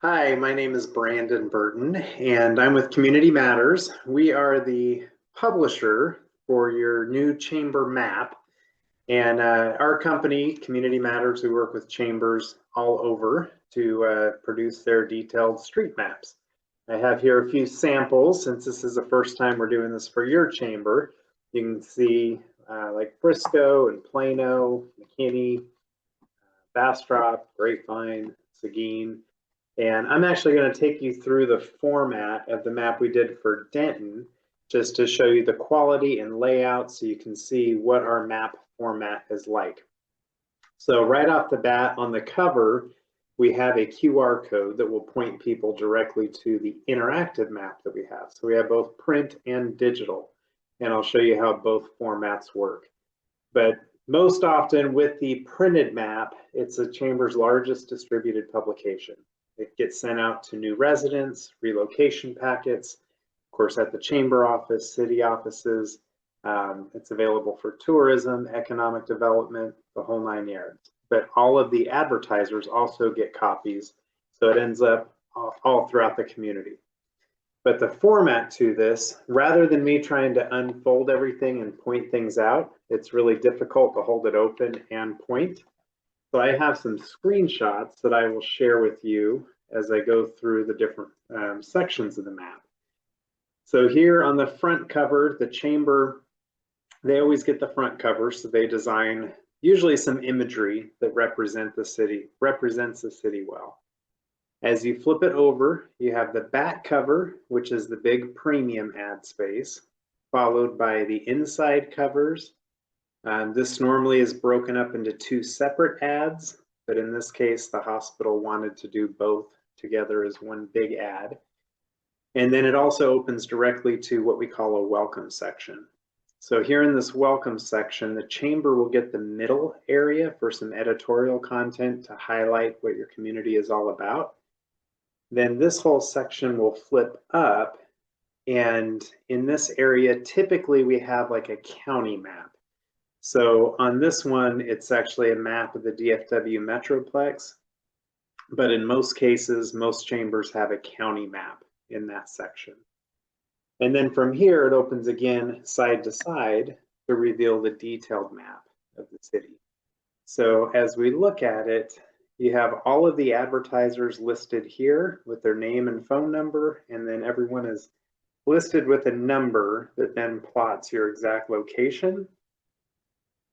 Hi, my name is Brandon Burton, and I'm with Community Matters. We are the publisher for your new chamber map. And our company, Community Matters, we work with chambers all over to produce their detailed street maps. I have here a few samples since this is the first time we're doing this for your chamber. You can see like Frisco and Plano, McKinney, Bastrop, Grapevine, Seguin. And I'm actually going to take you through the format of the map we did for Denton, just to show you the quality and layout so you can see what our map format is like. So right off the bat on the cover, we have a QR code that will point people directly to the interactive map that we have. So we have both print and digital, and I'll show you how both formats work. But most often with the printed map, it's the chamber's largest distributed publication. It gets sent out to new residents, relocation packets, of course, at the chamber office, city offices. It's available for tourism, economic development, the whole 9 yards. But all of the advertisers also get copies, so it ends up all throughout the community. But the format to this, rather than me trying to unfold everything and point things out, it's really difficult to hold it open and point. So I have some screenshots that I will share with you as I go through the different sections of the map. So here on the front cover, the chamber, they always get the front cover, so they design usually some imagery that represents the city well. As you flip it over, you have the back cover, which is the big premium ad space, followed by the inside covers. This normally is broken up into two separate ads, but in this case, the hospital wanted to do both together as one big ad. And then it also opens directly to what we call a welcome section. So here in this welcome section, the chamber will get the middle area for some editorial content to highlight what your community is all about. Then this whole section will flip up, and in this area, typically we have like a county map. So on this one, it's actually a map of the DFW Metroplex, but in most cases, most chambers have a county map in that section. And then from here, it opens again side to side to reveal the detailed map of the city. So as we look at it, you have all of the advertisers listed here with their name and phone number, and then everyone is listed with a number that then plots your exact location.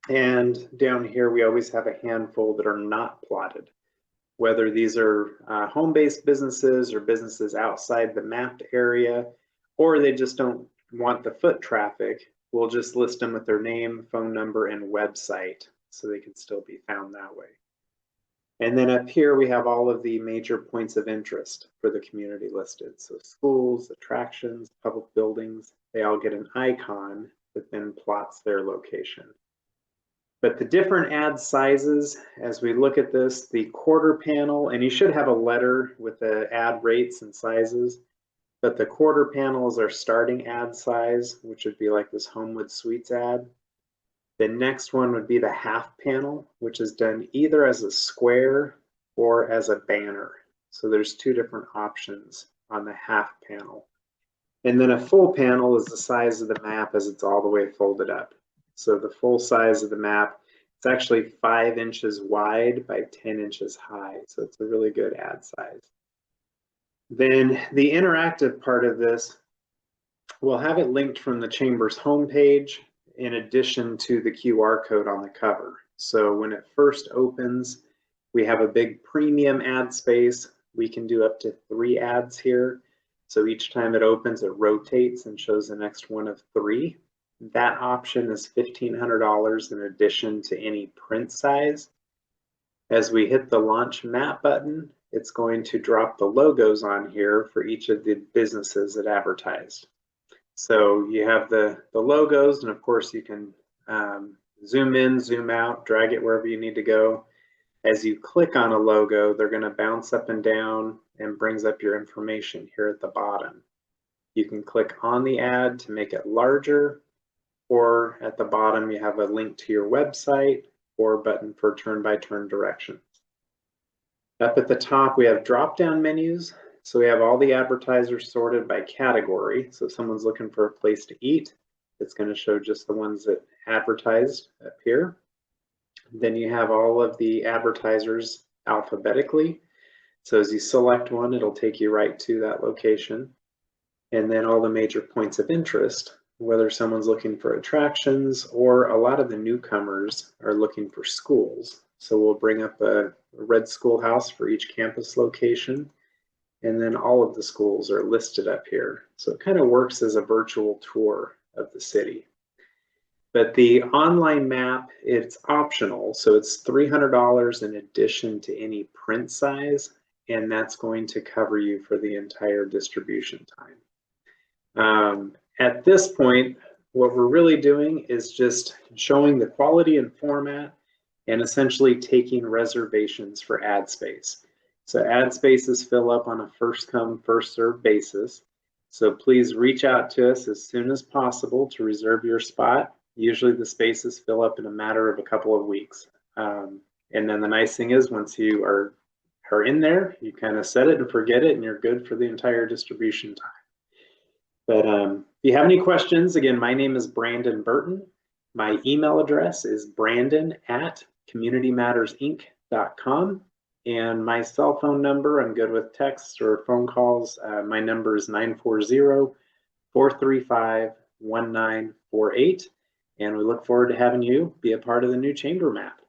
And down here, we always have a handful that are not plotted. Whether these are home-based businesses or businesses outside the mapped area, or they just don't want the foot traffic, we'll just list them with their name, phone number, and website so they can still be found that way. And then up here, we have all of the major points of interest for the community listed. So schools, attractions, public buildings, they all get an icon that then plots their location. But the different ad sizes, as we look at this, the quarter panel, and you should have a letter with the ad rates and sizes, but the quarter panel is our starting ad size, which would be like this Homewood Suites ad. The next one would be the half panel, which is done either as a square or as a banner. So there's two different options on the half panel. And then a full panel is the size of the map as it's all the way folded up. So the full size of the map, it's actually 5 inches wide by 10 inches high. So it's a really good ad size. Then the interactive part of this, we'll have it linked from the chamber's homepage in addition to the QR code on the cover. So when it first opens, we have a big premium ad space. We can do up to 3 ads here. So each time it opens, it rotates and shows the next one of 3. That option is $1,500 in addition to any print size. As we hit the launch map button, it's going to drop the logos on here for each of the businesses that advertised. So you have the logos, and of course you can zoom in, zoom out, drag it wherever you need to go. As you click on a logo, they're going to bounce up and down and brings up your information here at the bottom. You can click on the ad to make it larger, or at the bottom you have a link to your website or a button for turn-by-turn directions. Up at the top, we have drop-down menus. So we have all the advertisers sorted by category. So if someone's looking for a place to eat, it's going to show just the ones that advertised up here. Then you have all of the advertisers alphabetically. So as you select one, it'll take you right to that location. And then all the major points of interest, whether someone's looking for attractions or a lot of the newcomers are looking for schools. So we'll bring up a red schoolhouse for each campus location. And then all of the schools are listed up here. So it kind of works as a virtual tour of the city. But the online map, it's optional. So it's $300 in addition to any print size, and that's going to cover you for the entire distribution time. At this point, what we're really doing is just showing the quality and format and essentially taking reservations for ad space. So ad spaces fill up on a first come, first served basis. So please reach out to us as soon as possible to reserve your spot. Usually the spaces fill up in a matter of a couple of weeks. And then the nice thing is once you are in there, you kind of set it and forget it and you're good for the entire distribution time. But if you have any questions, again, my name is Brandon Burton. My email address is brandon@communitymattersinc.com. And my cell phone number, I'm good with texts or phone calls. My number is 940-435-1948. And we look forward to having you be a part of the new chamber map.